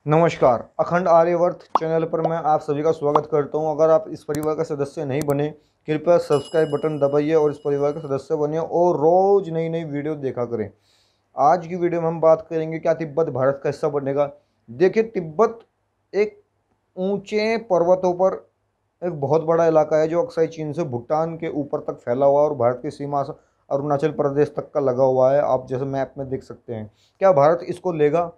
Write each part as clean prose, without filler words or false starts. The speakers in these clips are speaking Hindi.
नमस्कार। अखंड आर्यवर्त चैनल पर मैं आप सभी का स्वागत करता हूं। अगर आप इस परिवार का सदस्य नहीं बने, कृपया सब्सक्राइब बटन दबाइए और इस परिवार का सदस्य बनिए और रोज़ नई नई वीडियो देखा करें। आज की वीडियो में हम बात करेंगे क्या तिब्बत भारत का हिस्सा बनेगा। देखिए, तिब्बत एक ऊंचे पर्वतों पर एक बहुत बड़ा इलाका है जो अक्साई चीन से भूटान के ऊपर तक फैला हुआ है और भारत की सीमा से अरुणाचल प्रदेश तक का लगा हुआ है। आप जैसे मैप में देख सकते हैं। क्या भारत इसको लेगा?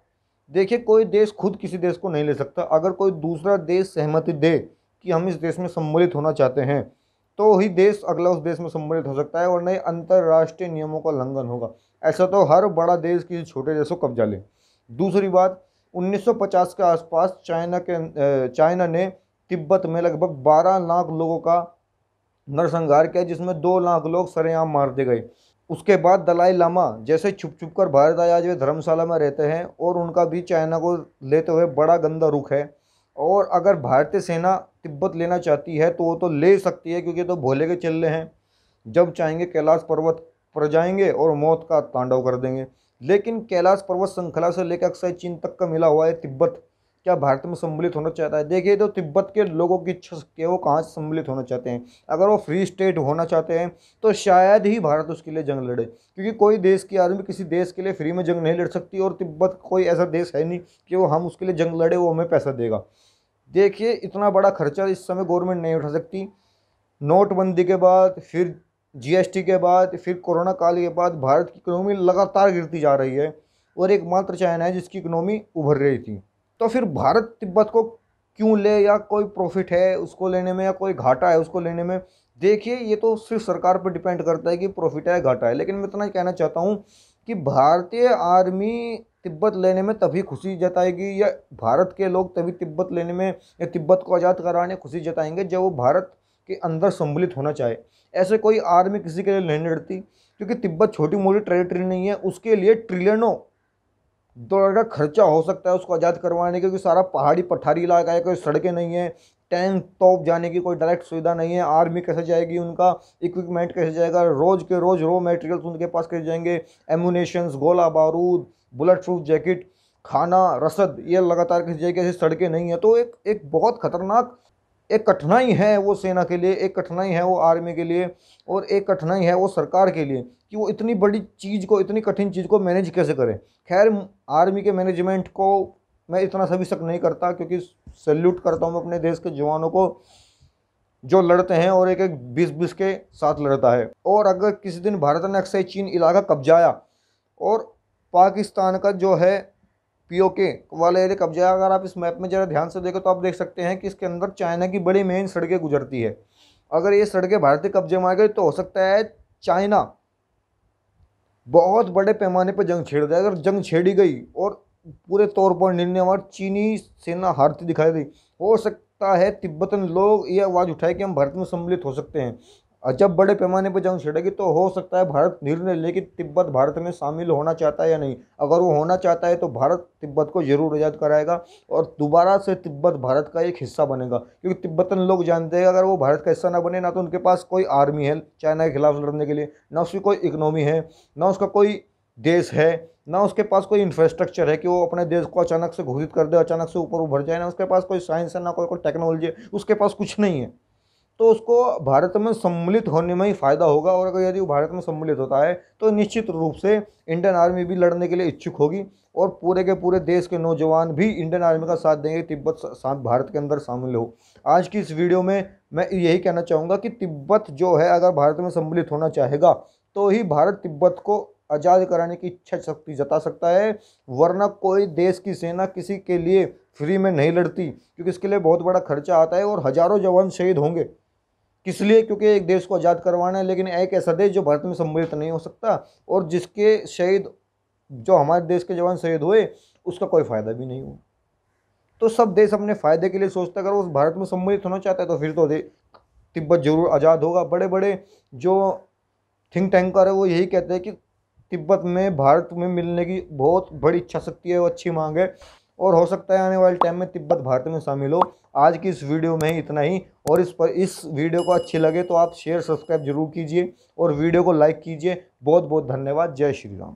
देखिए, कोई देश खुद किसी देश को नहीं ले सकता। अगर कोई दूसरा देश सहमति दे कि हम इस देश में सम्मिलित होना चाहते हैं, तो ही देश अगला उस देश में सम्मिलित हो सकता है, वरना ये अंतर्राष्ट्रीय नियमों का उल्लंघन होगा। ऐसा तो हर बड़ा देश किसी छोटे देश को कब्जा ले। दूसरी बात, 1950 के आसपास चाइना ने तिब्बत में लगभग 12 लाख लोगों का नरसंहार किया, जिसमें 2 लाख लोग सरेआम मार दिए गए। उसके बाद दलाई लामा जैसे छुप छुप कर भारत आए। आज वे धर्मशाला में रहते हैं और उनका भी चाइना को लेते हुए बड़ा गंदा रुख है। और अगर भारतीय सेना तिब्बत लेना चाहती है तो वो तो ले सकती है, क्योंकि तो भोले के चल्ले हैं। जब चाहेंगे कैलाश पर्वत पर जाएंगे और मौत का तांडव कर देंगे। लेकिन कैलाश पर्वत श्रृंखला से लेकर अक्साई चीन तक का मिला हुआ है तिब्बत क्या भारत में सम्मिलित होना चाहता है? देखिए, तो तिब्बत के लोगों की इच्छा शक्ति है, वो कहाँ से सम्मिलित होना चाहते हैं। अगर वो फ्री स्टेट होना चाहते हैं तो शायद ही भारत उसके लिए जंग लड़े, क्योंकि कोई देश की आर्मी किसी देश के लिए फ्री में जंग नहीं लड़ सकती। और तिब्बत कोई ऐसा देश है नहीं कि वो हम उसके लिए जंग लड़े, वो हमें पैसा देगा। देखिए, इतना बड़ा खर्चा इस समय गवर्नमेंट नहीं उठा सकती। नोटबंदी के बाद, फिर जीएसटी के बाद, फिर कोरोना काल के बाद भारत की इकोनॉमी लगातार गिरती जा रही है और एकमात्र चाइना है जिसकी इकोनॉमी उभर रही थी। तो फिर भारत तिब्बत को क्यों ले, या कोई प्रॉफिट है उसको लेने में या कोई घाटा है उसको लेने में? देखिए, ये तो सिर्फ सरकार पर डिपेंड करता है कि प्रॉफिट है घाटा है। लेकिन मैं इतना ही कहना चाहता हूँ कि भारतीय आर्मी तिब्बत लेने में तभी खुशी जताएगी, या भारत के लोग तभी तिब्बत लेने में या तिब्बत को आज़ाद कराने खुशी जताएंगे, जब वो भारत के अंदर सम्मिलित होना चाहे। ऐसे कोई आर्मी किसी के लिए नहीं लड़ती, क्योंकि तिब्बत छोटी मोटी टेरिटरी नहीं है। उसके लिए ट्रिलियनों डॉलर का खर्चा हो सकता है उसको आज़ाद करवाने के, क्योंकि सारा पहाड़ी पठारी इलाका है, कोई सड़कें नहीं है, टैंक तोप जाने की कोई डायरेक्ट सुविधा नहीं है। आर्मी कैसे जाएगी, उनका इक्विपमेंट कैसे जाएगा, रोज़ के रोज़ रॉ मटेरियल्स उनके पास कैसे जाएंगे, एमुनेशंस, गोला बारूद, बुलेट प्रूफ जैकेट, खाना, रसद, ये लगातार कैसे जाएगी? ऐसी सड़कें नहीं है। तो एक एक बहुत खतरनाक एक कठिनाई है वो सेना के लिए, एक कठिनाई है वो आर्मी के लिए, और एक कठिनाई है वो सरकार के लिए कि वो इतनी बड़ी चीज़ को, इतनी कठिन चीज़ को मैनेज कैसे करें। खैर, आर्मी के मैनेजमेंट को मैं इतना सभी शक नहीं करता, क्योंकि सैल्यूट करता हूँ मैं अपने देश के जवानों को जो लड़ते हैं और एक एक 20-20 के साथ लड़ता है। और अगर किसी दिन भारत ने अक्साई चीन इलाका कब्जाया और पाकिस्तान का जो है पीओके वाले एरिया कब्जा, अगर आप इस मैप में ज़रा ध्यान से देखो तो आप देख सकते हैं कि इसके अंदर चाइना की बड़ी मेन सड़कें गुजरती है। अगर ये सड़कें भारतीय कब्जे में आ गई तो हो सकता है चाइना बहुत बड़े पैमाने पर जंग छेड़ दे। अगर जंग छेड़ी गई और पूरे तौर पर निर्णय चीनी सेना हारती दिखाई दी, हो सकता है तिब्बतन लोग ये आवाज़ उठाए कि हम भारत में सम्मिलित हो सकते हैं। और जब बड़े पैमाने पर जंग छिड़ेगी तो हो सकता है भारत निर्णय ले कि तिब्बत भारत में शामिल होना चाहता है या नहीं। अगर वो होना चाहता है तो भारत तिब्बत को जरूर आज़ाद कराएगा और दोबारा से तिब्बत भारत का एक हिस्सा बनेगा, क्योंकि तिब्बतन लोग जानते हैं अगर वो भारत का हिस्सा ना बने, ना तो उनके पास कोई आर्मी है चाइना के खिलाफ लड़ने के लिए, ना उसकी कोई इकोनॉमी है, ना उसका कोई देश है, ना उसके पास कोई इंफ्रास्ट्रक्चर है कि वो अपने देश को अचानक से घोषित कर दे, अचानक से ऊपर उभर जाए, ना उसके पास कोई साइंस है, ना कोई टेक्नोलॉजी है, उसके पास कुछ नहीं है। तो उसको भारत में सम्मिलित होने में ही फायदा होगा। और अगर यदि वो भारत में सम्मिलित होता है तो निश्चित रूप से इंडियन आर्मी भी लड़ने के लिए इच्छुक होगी और पूरे के पूरे देश के नौजवान भी इंडियन आर्मी का साथ देंगे, तिब्बत भारत के अंदर शामिल हो। आज की इस वीडियो में मैं यही कहना चाहूँगा कि तिब्बत जो है अगर भारत में सम्मिलित होना चाहेगा तो ही भारत तिब्बत को आज़ाद कराने की इच्छा शक्ति जता सकता है, वरना कोई देश की सेना किसी के लिए फ्री में नहीं लड़ती, क्योंकि इसके लिए बहुत बड़ा खर्चा आता है और हजारों जवान शहीद होंगे। किस लिए? क्योंकि एक देश को आज़ाद करवाना है। लेकिन एक ऐसा देश जो भारत में सम्मिलित नहीं हो सकता और जिसके शहीद, जो हमारे देश के जवान शहीद हुए, उसका कोई फ़ायदा भी नहीं हुआ। तो सब देश अपने फ़ायदे के लिए सोचता है। अगर वो भारत में सम्मिलित होना चाहता है तो फिर तो तिब्बत जरूर आज़ाद होगा। बड़े बड़े जो थिंक टैंकर है वो यही कहते हैं कि तिब्बत में भारत में मिलने की बहुत बड़ी इच्छा शक्ति है, वो अच्छी मांग है, और हो सकता है आने वाले टाइम में तिब्बत भारत में शामिल हो। आज की इस वीडियो में ही इतना ही, और इस वीडियो को अच्छी लगे तो आप शेयर सब्सक्राइब जरूर कीजिए और वीडियो को लाइक कीजिए। बहुत बहुत धन्यवाद। जय श्री राम।